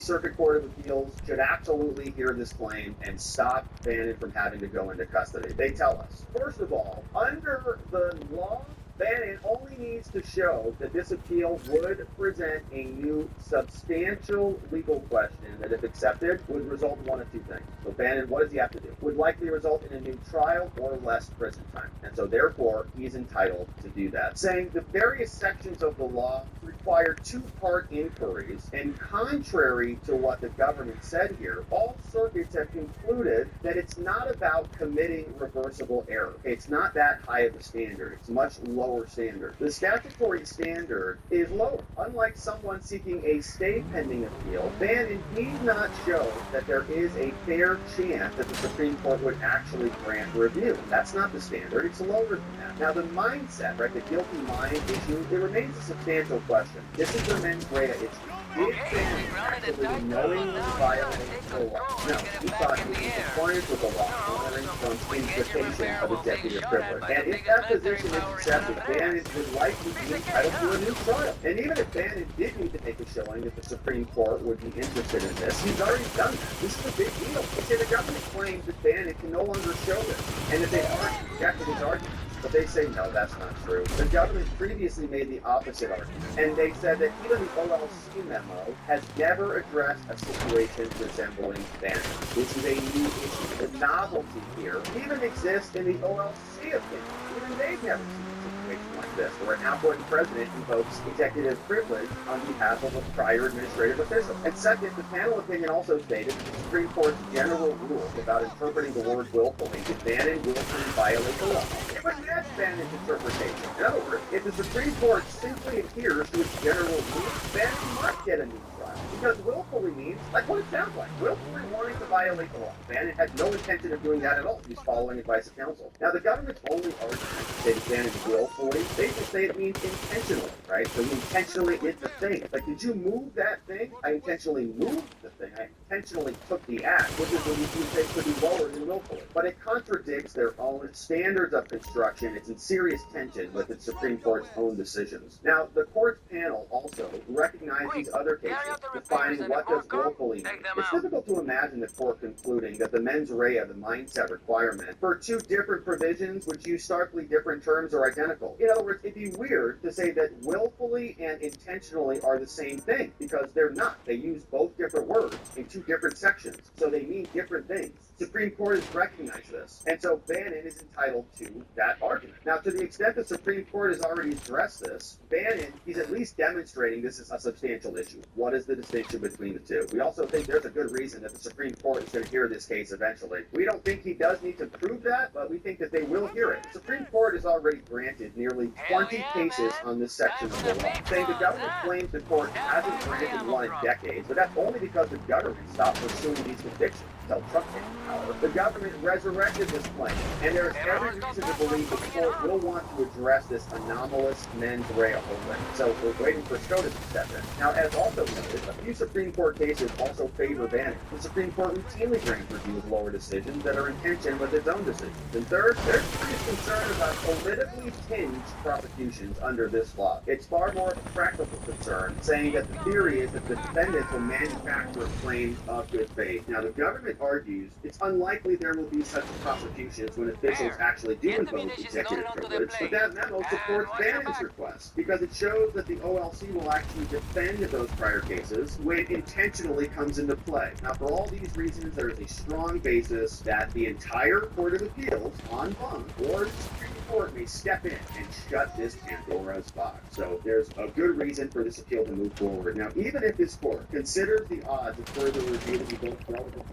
Circuit Court of Appeals should absolutely hear this claim and stop Bannon from having to go into custody. They tell us, first of all, under the law, Bannon only needs to show that this appeal would present a new substantial legal question that, if accepted, would result in one of two things. So Bannon, what does he have to do? Would likely result in a new trial or less prison time. And so therefore, he's entitled to do that. Saying the various sections of the law require two-part inquiries, and contrary to what the government said here, all circuits have concluded that it's not about committing reversible error. It's not that high of a standard. It's much lower standard. The statutory standard is lower. Unlike someone seeking a stay pending appeal, Bannon need not show that there is a fair chance that the Supreme Court would actually grant review. That's not the standard. It's lower than that. Now, the mindset, right, the guilty mind issue, it remains a substantial question. This is the mens rea issue. Did Bannon actually knowingly violate the law? No, he thought he was in compliance with the law, honoring from invocation of executive privilege. And if that position is accepted, Bannon would likely be entitled to a new trial. And even if Bannon did need to make a showing that the Supreme Court would be interested in this, he's already done that. This is a big deal. They say the government claims that Bannon can no longer show this, and that they already rejected his argument. But they say, no, that's not true. The government previously made the opposite argument, and they said that even the OLC memo has never addressed a situation resembling Bannon. This is a new issue. The novelty here even exists in the OLC opinion. Even they've never seen a situation like this, where an outgoing president invokes executive privilege on behalf of a prior administrative official. And second, the panel opinion also stated that the Supreme Court's general rule about interpreting the word willfully did Bannon willfully violate the law. It would match Bannon's interpretation. In other words, if the Supreme Court simply adheres to its general rule, Bannon must get a new trial. Because willfully means, like what it sounds like, willfully wanting to violate the law. Bannon had no intention of doing that at all. He's following advice of counsel. Now, the government's only argument to say that Bannon willfully, they just say it means intentionally, right? So he intentionally did the thing. Like, did you move that thing? I intentionally moved the thing. I intentionally took the act, which is when you say could be lower than willfully. But it contradicts their own standards of construction. It's in serious tension with the Supreme Court's own decisions. Now, the court's panel also recognized these other cases, defining what does willfully mean. It's difficult to imagine the court concluding that the mens rea, the mindset requirement, for two different provisions which use starkly different terms are identical. In other words, it'd be weird to say that willfully and intentionally are the same thing, because they're not. They use both different words in two different sections, so they mean different things. Supreme Court has recognized this, and so Bannon is entitled to that argument. Now, to the extent the Supreme Court has already addressed this, Bannon, he's at least demonstrating this is a substantial issue. What is the distinction between the two? We also think there's a good reason that the Supreme Court is going to hear this case eventually. We don't think he does need to prove that, but we think that they will hear it. The Supreme Court has already granted nearly 20 cases on this section of the law, saying the government claims the court hasn't granted one in decades, but that's only because the government stopped pursuing these convictions until Trump came to power. The government resurrected this claim, and there is every reason to believe the court will want to address this anomalous mens rea holding. So we're waiting for SCOTUS to step in. Now, as also noted, a few Supreme Court cases also favor Bannon. The Supreme Court routinely grants review of lower decisions that are in tension with its own decisions. And third, there's serious concern about politically tinged prosecutions under this law. It's far more of a practical concern, saying that the theory is that the defendants will manufacture claims of good faith. Now, the government argues it's unlikely there will be such prosecutions when officials actually do invoke executive privilege, but that memo supports Bannon's request because it shows that the OLC will actually defend those prior cases when it intentionally comes into play. Now, for all these reasons, there is a strong basis that the entire Court of Appeals, en banc, or the Supreme Court may step in and shut this Pandora's box. So there's a good reason for this appeal to move forward. Now, even if this court considers the odds of further review to be both relevant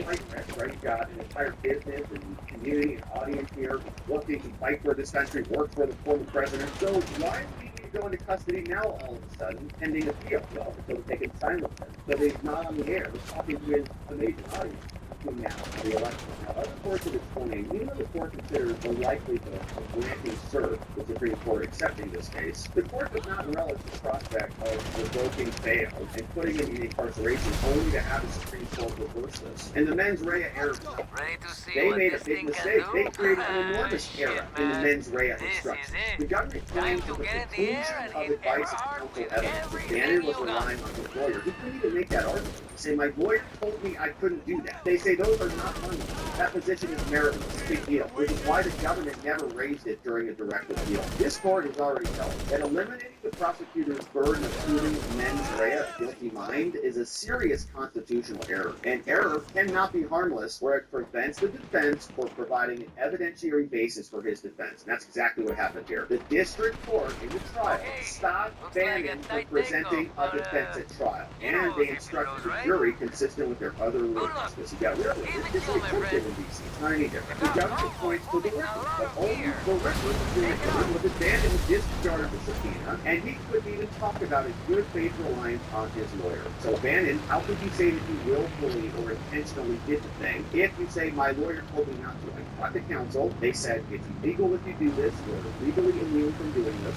right? You've got an entire business and community and audience here looking to fight for this country, work for the former president. So why do we need to go into custody now all of a sudden, pending appeal? Well, because they can silence him. So he's not on the air. He's talking to his amazing audience. looking now at the election. Now, other courts have explained, even though the court considers the likelihood of granting cert, the Supreme Court accepting this case, the court does not relish the prospect of revoking bail and putting him in incarceration only to have the Supreme Court reverse this. And the mens rea error, they made a big mistake. They created an enormous error in the mens rea instructions. The government claims that the conclusion of advice of counsel evidence that Bannon was relying on his lawyer. He couldn't even make that argument. Say, my lawyer told me I couldn't do that. They say those are not funny. That position is meritless. Big deal. Which is why the government never raised it during a direct appeal. This court has already held that eliminating the prosecutor's burden of proving mens rea, a guilty mind, is a serious constitutional error. And error cannot be harmless where it prevents the defense for providing an evidentiary basis for his defense. And that's exactly what happened here. The district court in the trial stopped Bannon from presenting a defense at trial. And they instructed the jury consistent with their other rulings. This is really, this is encrypted in DC. It's not any different. The government points to the record, but only the record was abandoned discharge the subpoena, and he couldn't even talk about his good faith reliance on his lawyer. So Bannon, how could you say that he willfully or intentionally did the thing if you say my lawyer told me not to? I talked to counsel. They said it's illegal if you do this. You're legally immune from doing this.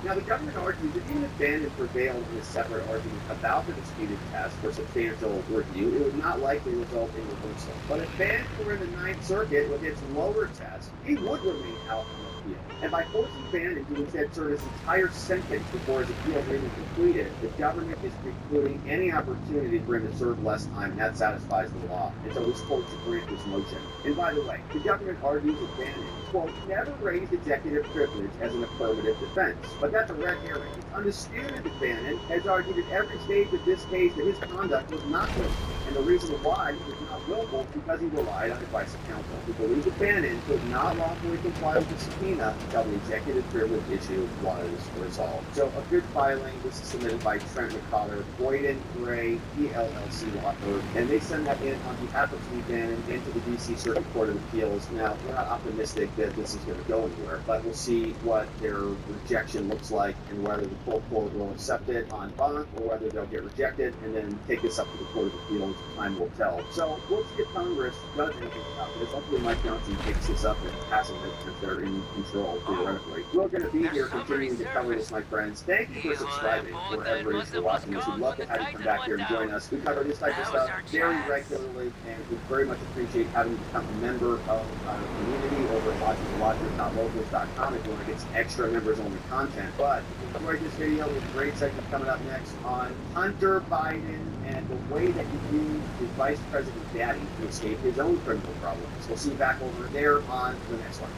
Now, the government argues that even if Bannon prevailed in a separate argument about the disputed test for substantial review, it would not likely result in reversal. But if Bannon were in the Ninth Circuit with its lower test, he would remain out on appeal. And by forcing Bannon to instead serve his entire sentence before his appeals are even completed, the government is precluding any opportunity for him to serve less time, and that satisfies the law. And so this court should grant this motion. And by the way, the government argues that Bannon, quote, never raised executive privilege as an affirmative defense. But that's a red herring. It's undisputed that Bannon has argued at every stage of this case that his conduct was not willful. And the reason why he was not willful is because he relied on advice of counsel. He believes that Bannon could not lawfully comply with the subpoena until the executive privilege issue was resolved. So a good filing. This is submitted by Trent McCollar, Boyden Gray, PLLC law firm, and they send that in on behalf of Steve Bannon into the D.C. Circuit Court of Appeals. Now, we're not optimistic that this is going to go anywhere, but we'll see what their rejection looks like and whether the full court will accept it on bond or whether they'll get rejected and then take this up to the Court of Appeals. Time will tell. So we'll see if Congress does anything about this. Hopefully Mike Johnson takes this up and passes it since they're in control, theoretically. We're going to be here continuing to cover this, my friends. Thank you for subscribing, wherever it is you're watching this. We'd love to have you come back here and join us. We cover this type of stuff very regularly, and we very much appreciate having you become a member of our community over at watchers.locals.com if you want to get some extra members-only content. But if you enjoyed this video, we have a great segment coming up next on Hunter Biden and the way that he used his vice president daddy to escape his own criminal problems. We'll see you back over there on the next one.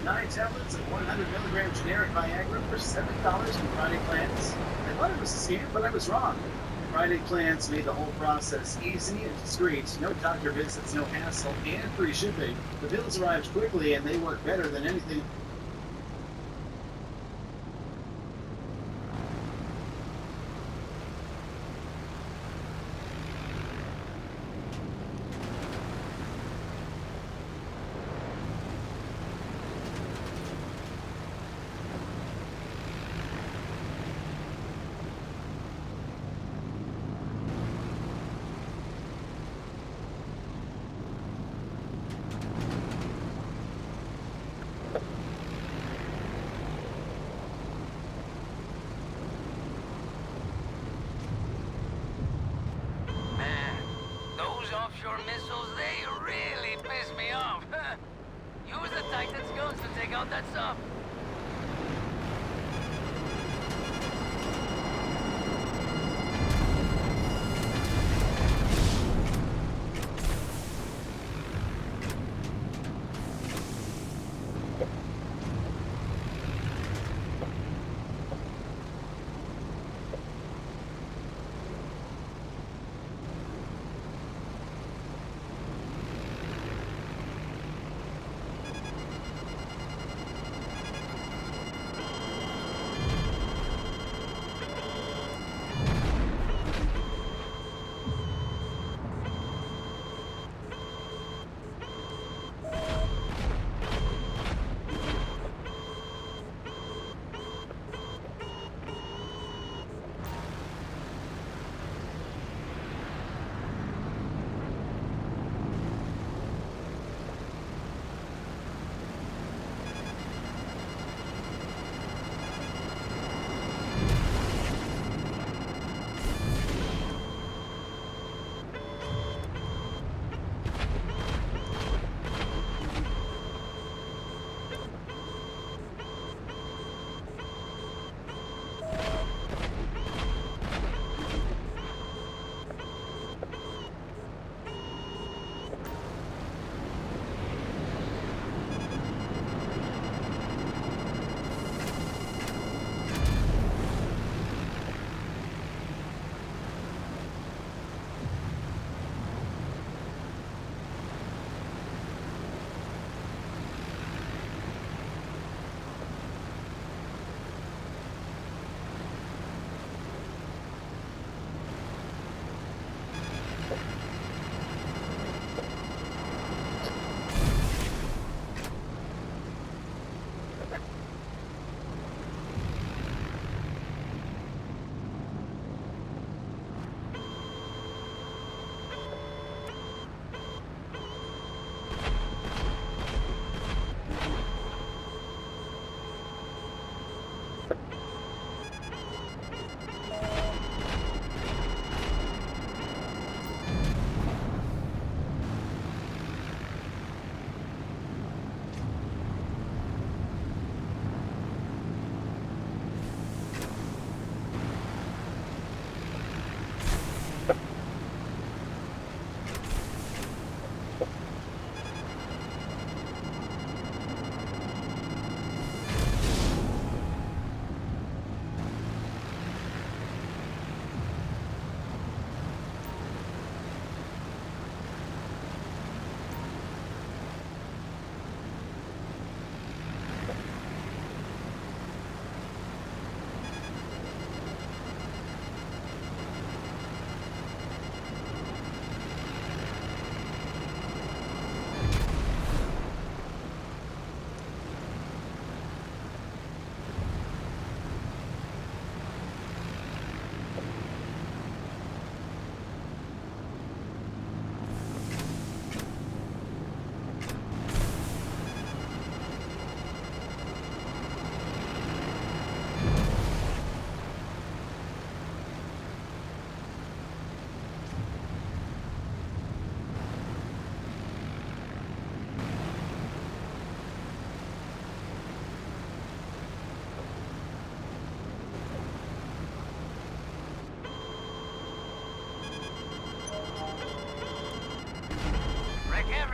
9 tablets of 100 milligram generic Viagra for $7 from Friday Plans. I thought it was a scam, but I was wrong. Friday Plans made the whole process easy and discreet. No doctor visits, no hassle, and free shipping. The pills arrived quickly, and they work better than anything. Offshore missiles, they really piss me off. Use the Titan's guns to take out that sub.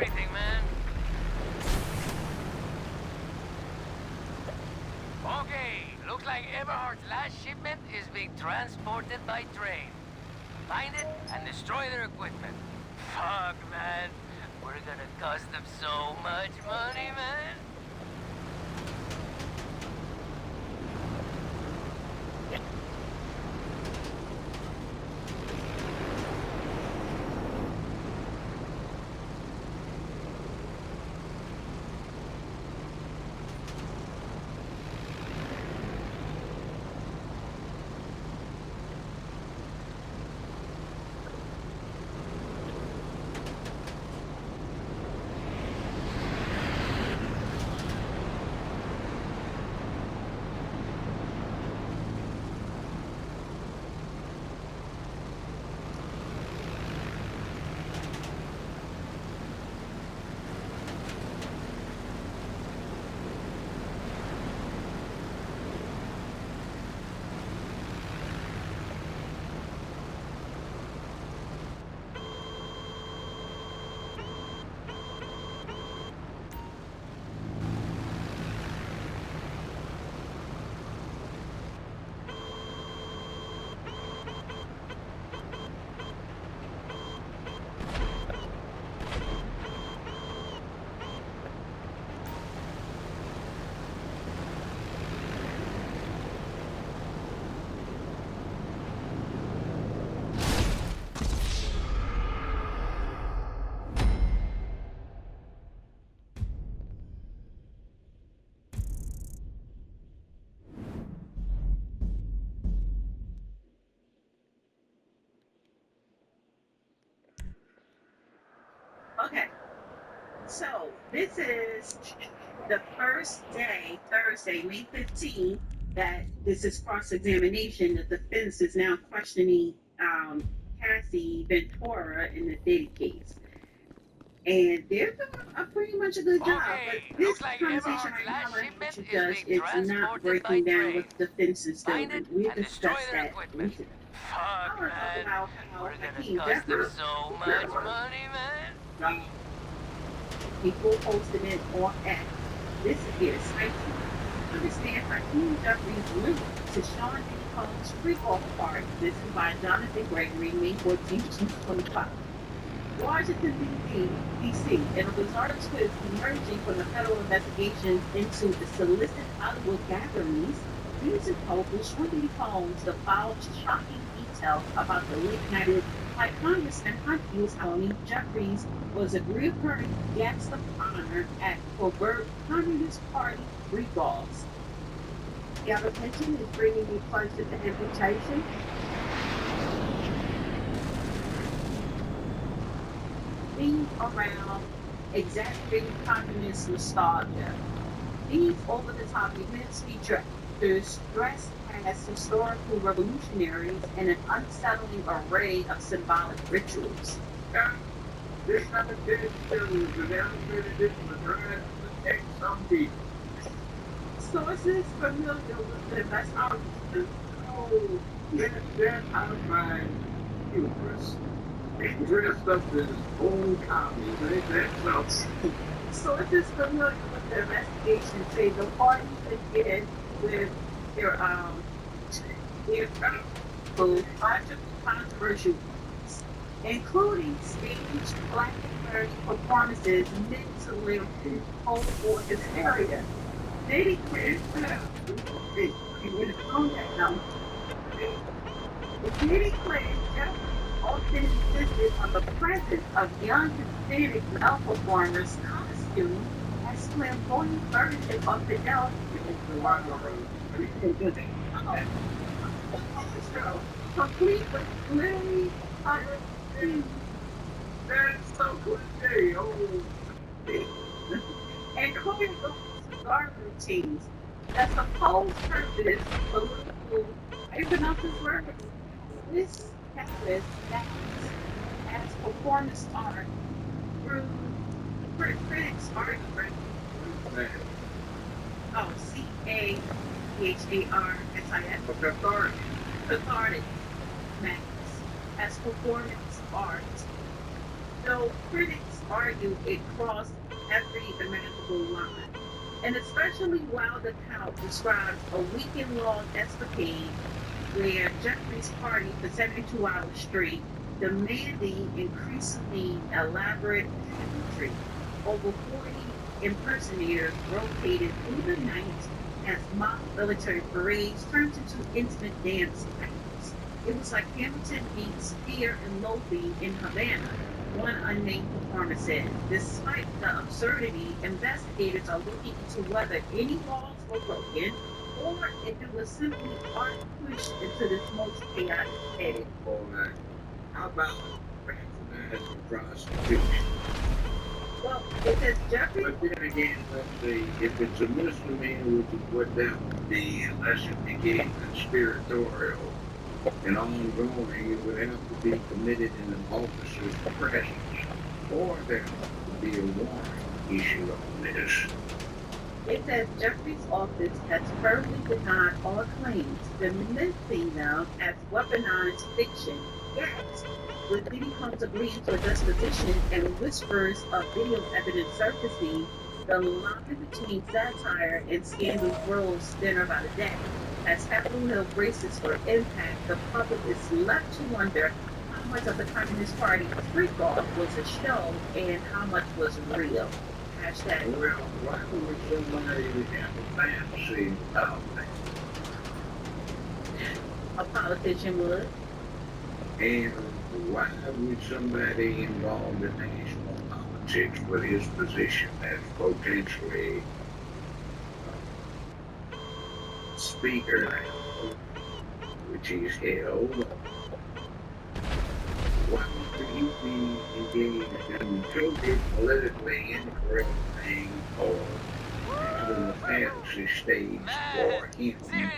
everything, man. Okay, looks like Everhart's last shipment is being transported by train. Find it and destroy their equipment. Fuck, man. We're gonna cost them so much money, man. Okay, so this is the first day, Thursday, May 15th, that this is cross-examination. The defense is now questioning Cassie Ventura in the Diddy case. And they're doing a pretty much a good job. But Okay, this looks like conversation Everhart's right now, last like shipment what you is judge, being it's not transported by breaking down train. what the defense is Find doing. it We and destroy discussed their that equipment. recently. Fuck, I want to talk man. about how We're gonna Hakeem cost them Jeffers, so much money, man. people posted it on X. This is their site. Understand Hakeem Jeffries' link to Sean Diddy Combs' free-off party. This is by Jonathan Gregory, May 14, 2025. Washington, D.C., and a bizarre twist emerging from the federal investigations into the solicit Hollywood gatherings. Music published Whitney Combs divulged shocking details about the late night by Congressman Hakeem Tony Jeffries was a recurring guest of honor at covert Communist Party regalls. Gabapension is bringing you closer to amputation. Themed around exaggerated communist nostalgia. These over-the-top events feature actors dressed as historical revolutionaries and an unsettling array of symbolic rituals. This competition is demonstrated in the drive to protect some people. Sources familiar with the investigation. Oh, that's out of my hubris. They dressed up as old commies, ain't that something? Sources familiar with the investigation say the party began with their controversial ones, including staged Black performances meant to live in Cold War hysteria. Diddy cleared Diddy claimed Jeff often insisted on the presence of young Hispanic male performers costumed as flamboyant versions of the elf. Complete with glittery colored things. That's so cliche. Oh, And choreographed cigar routines. The supposed purpose, political, I even pronounce this word, this canvas acts as performance art through critics art. man. Oh, CAPHARSIS. Cathartic. Cathartic max as performance art. Though critics argue it crossed every imaginable line. And especially while the count describes a weekend-long escapade where Jeffrey's party for 72 hours straight, demanding increasingly elaborate pageantry. Over 40 impersonators rotated through the night as mock military parades turned into intimate dance battles. It was like Hamilton meets Fear and Loathing in Havana, one unnamed performer said. Despite the absurdity, investigators are looking into whether any laws were broken or if it was simply art pushed into this most chaotic setting. Boy, how about patronizing prostitution? Well, it says Jeffrey. But then again, let's see, if it's a misdemeanor, which is what that would be, unless it became conspiratorial and ongoing, it would have to be committed in an officer's presence, or there would be a warrant issued on this. It says Jeffrey's office has firmly denied all claims, dismissing them as weaponized fiction. Yet, with many homes agreeing to a disposition and whispers of video evidence surfacing, the line between satire and scandal grows thinner by the day. As Capitol Hill braces for impact, the public is left to wonder how much of the Communist Party freak-off was a show and how much was real. Hashtag. Well, why would somebody have a fantasy about that? A politician would. And why would somebody involved in national politics put his position as potentially speaker now, which he's held? Why would he be engaged in totally politically incorrect thing or having a fantasy stage for him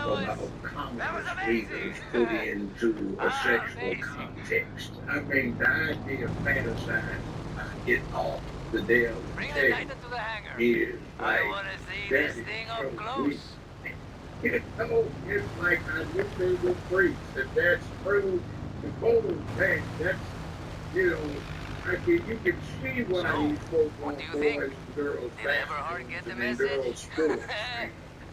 about communist leaders put into a sexual context? I mean, the idea of fantasizing about getting off the damn table is like, that is so weak. You know, it's like I wish they would preach that that's true. The whole thing, that's, you know, you can see why these folks want boys and girls Did Everhard get the and message? girls schools.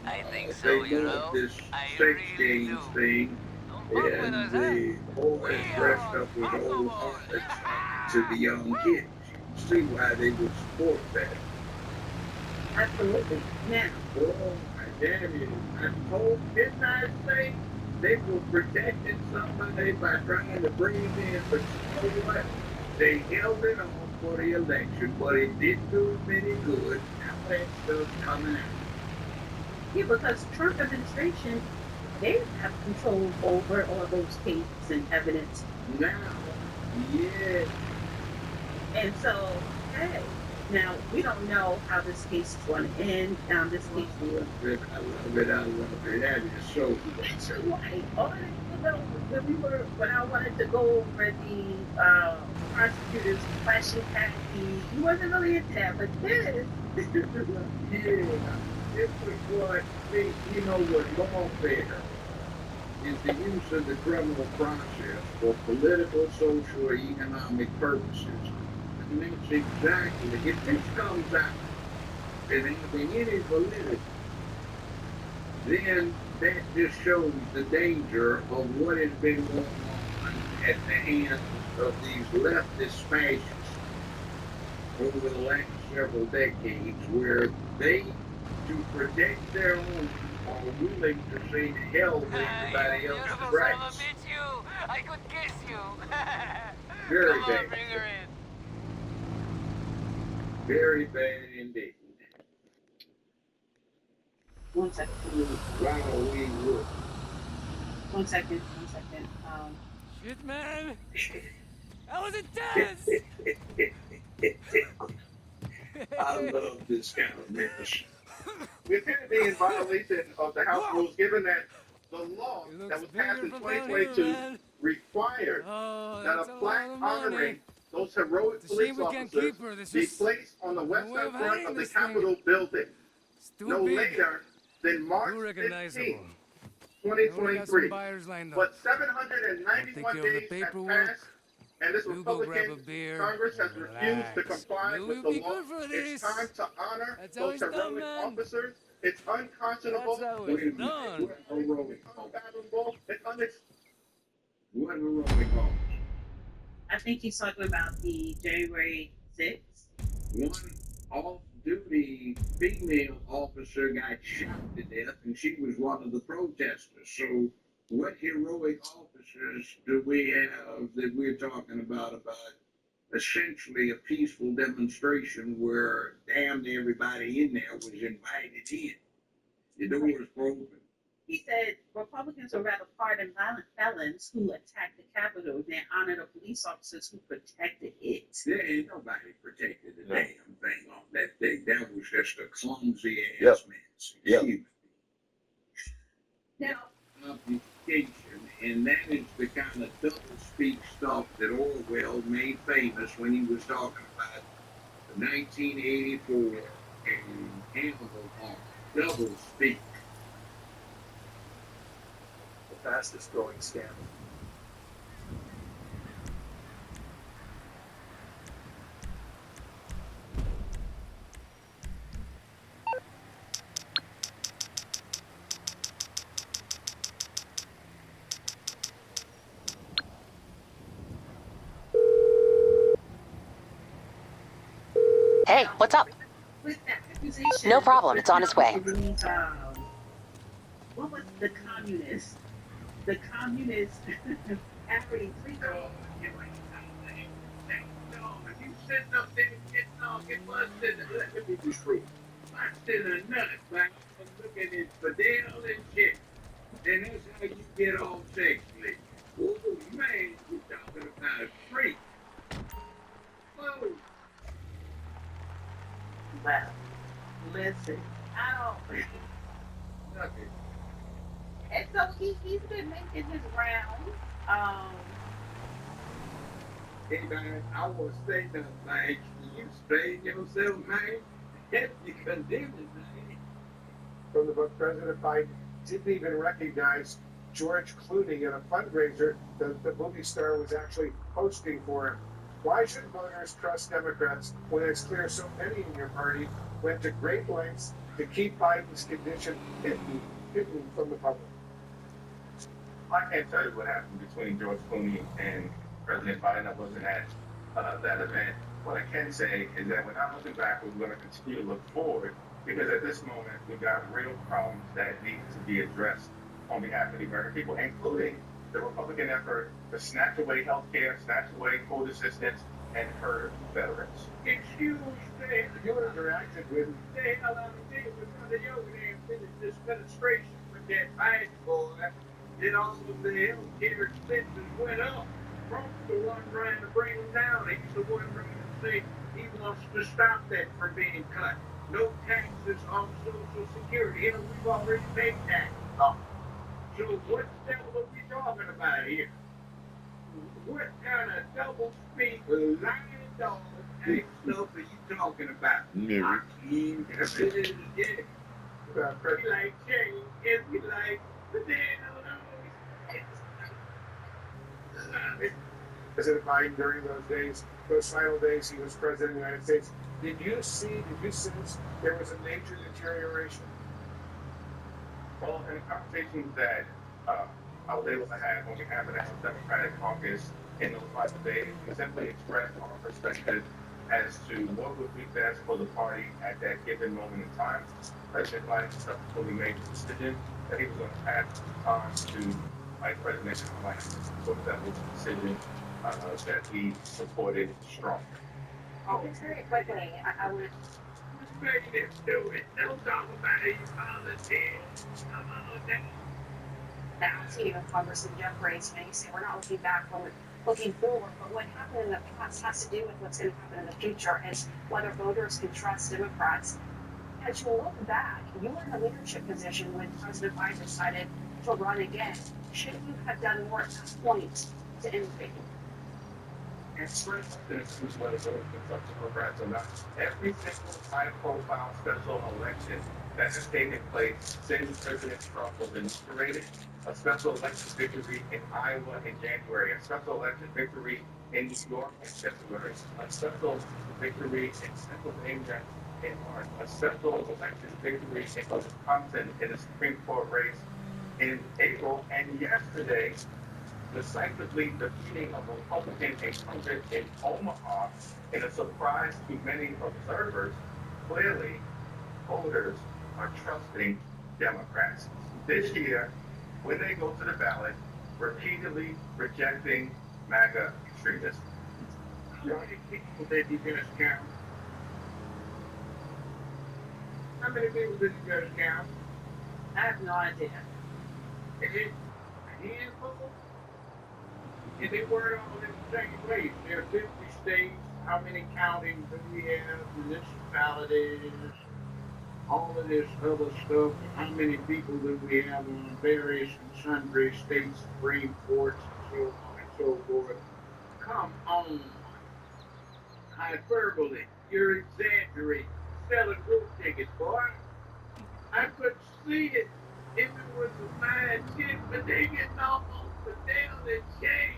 I think so, They you love know. this I sex really games do. thing, Don't fuck with and us, the boys dressed up as old huh? harlots to the young kids. You see why they would support that. Absolutely. Now, Oh my daddy, I told, didn't I say they were protecting somebody by trying to bring him in, but you know what? They held it on for the election, but it didn't do them any good. Now that stuff's coming out. yeah, because Trump administration, they have control over all those cases and evidence. Now, yeah, And so, hey, now we don't know how this case is going to end. This case I love it, I love it, I love it. That is so That's right. All that, you know, when I wanted to go over the prosecutor's question at you wasn't really into that, but this. yeah. This was what, see, you know what lawfare is the use of the criminal process for political, social, or economic purposes. And that's exactly, if this comes out and having any validity, then that just shows the danger of what has been going on at the hands of these leftist fascists over the last several decades, where they, to protect their own, are willing to see hell with everybody You else's beautiful son of a rights. bitch, you! I could kiss you! Very Come on, bad. bring her in. Very bad indeed. One second. Wow, we would. 1 second. Shit, man! That was intense! I love this kind of mess. We appear to be in violation of the House rules, given that the law It looks that was passed bigger in from down here, 2022 man. required Oh, that that's a a plaque lot of money. honoring those heroic It's a police shame we can't officers keep her. This be is placed on the no western way of front hiding of the this thing. Capitol building It's too no big. later than March Too 15, recognizable. We already got some 2023. buyers lined up. But I'll take 791 care of the days have paperwork. passed And this You go grab a Republican beer Congress has and refused to relax. comply You with will the be law. good for It's time this. to honor That's how those it's done, heroic man. officers. It's That's unconscionable. how Wait it's a minute. done. What heroic It's cause? unfathomable. It's What heroic cause? I think he's talking about the January 6th. One off-duty female officer got shot to death, and she was one of the protesters. So, what heroic officers do we have that we're talking about essentially a peaceful demonstration where damn near everybody in there was invited in? The doors were open. He said Republicans would rather pardon violent felons who attacked the Capitol than honor the police officers who protected it. There ain't nobody protected a damn thing on that day. That was just a clumsy ass Yep. mess. Yep. Now, Obfuscation, and that is the kind of double speak stuff that Orwell made famous when he was talking about the 1984 and Hannibal Hawk. Double speak. The fastest growing scam. Hey, what's up? with that accusation, No problem, it's on its way. What was the communist? The communist already No, you sitting up there getting all get busted. Let me be true. Busted a nut, like I'm looking at Fidel and shit. And that's how you get all sexually. Ooh, man, you talking about a freak. Whoa. Well, listen, I don't. Nothing. And so he's been making his rounds. Hey, man, I want to say nothing, man. You strain yourself, man. If you condemn it, man. From the book, President Biden didn't even recognize George Clooney at a fundraiser that the movie star was actually hosting for him. Why should voters trust Democrats when it's clear so many in your party went to great lengths to keep Biden's condition hidden from the public? I can't tell you what happened between George Clooney and President Biden. I wasn't at that event. What I can say is that we're not looking backward, we're going to continue to look forward, because at this moment, we've got real problems that need to be addressed on behalf of the American people, including the Republican effort to snatch away health care, snatch away food assistance, and hurt veterans. Excuse me. You interacted with The hell out of me was under your damn this administration with that Biden boy. Then all of the health care expenses went up. Trump's the one trying to bring them down. He's the one trying to say he wants to stop that from being cut. No taxes on Social Security. You know, we've already paid taxes off. So what the hell are we talking about here? What kind of double speak, lying dog act stuff are you talking about? Never. He like change, and we like the damn. President Biden during those days, those final days he was president of the United States. Did you sense there was a major deterioration? Well, in the conversations that I was able to have when we had the National Democratic Caucus in those 5 days, we simply expressed our perspective as to what would be best for the party at that given moment in time. President Biden subsequently made the decision that he was going to pass the time to Vice President Biden. So that was a decision that he supported strongly. Oh, very quickly, I would. Make it do it. Don't talk about it, you politics. Come on now. Now, see, even Congressman Jeff Grace, and he said we're not looking back, we're looking forward. But what happened in the past has to do with what's going to happen in the future and whether voters can trust Democrats. As you look back, you were in a leadership position when President Biden decided to run again. Should you have done more at that point to innovate? This is what it's going to Democrats or not. Every single high-profile special election that has taken place since President Trump was inaugurated, a special election victory in Iowa in January, a special election victory In New York in February, a special victory in Pennsylvania in March, a special election victory in Wisconsin in a Supreme Court race in April, and yesterday, decisively defeating a Republican incumbent in Omaha in a surprise to many observers. Clearly, voters are trusting Democrats. This year, when they go to the ballot, repeatedly rejecting MAGA extremists. How many people did you just count? How many people did you just count? I have no idea. Is it a handful? And they weren't all in the same place. There are 50 states. How many counties do we have? Municipalities, all of this other stuff. How many people do we have on various and sundry state Supreme Courts and so on and so forth? Come on. Hyperbole. You're exaggerating. Selling group tickets, boy. I could see it if it was a bad chick, but they getting almost a nail and chain.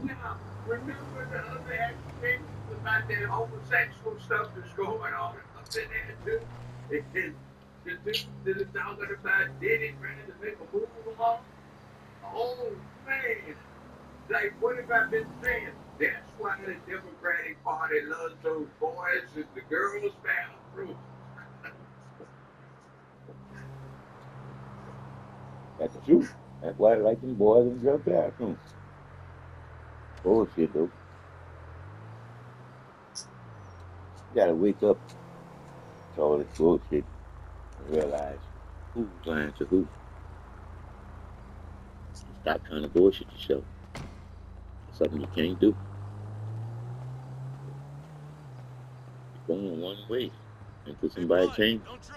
Now, remember the other accusations about that homosexual stuff that's going on up in there too? The dude that is talking about Diddy trying to make a move along. Oh man, like what have I been saying? That's why the Democratic Party loves those boys and the girls found fruit. That's the truth. That's why I like them boys in the bathroom. Bullshit, though. You gotta wake up to all this bullshit and realize who's lying to who. Stop trying to bullshit yourself. It's something you can't do. You're going one way until somebody changes.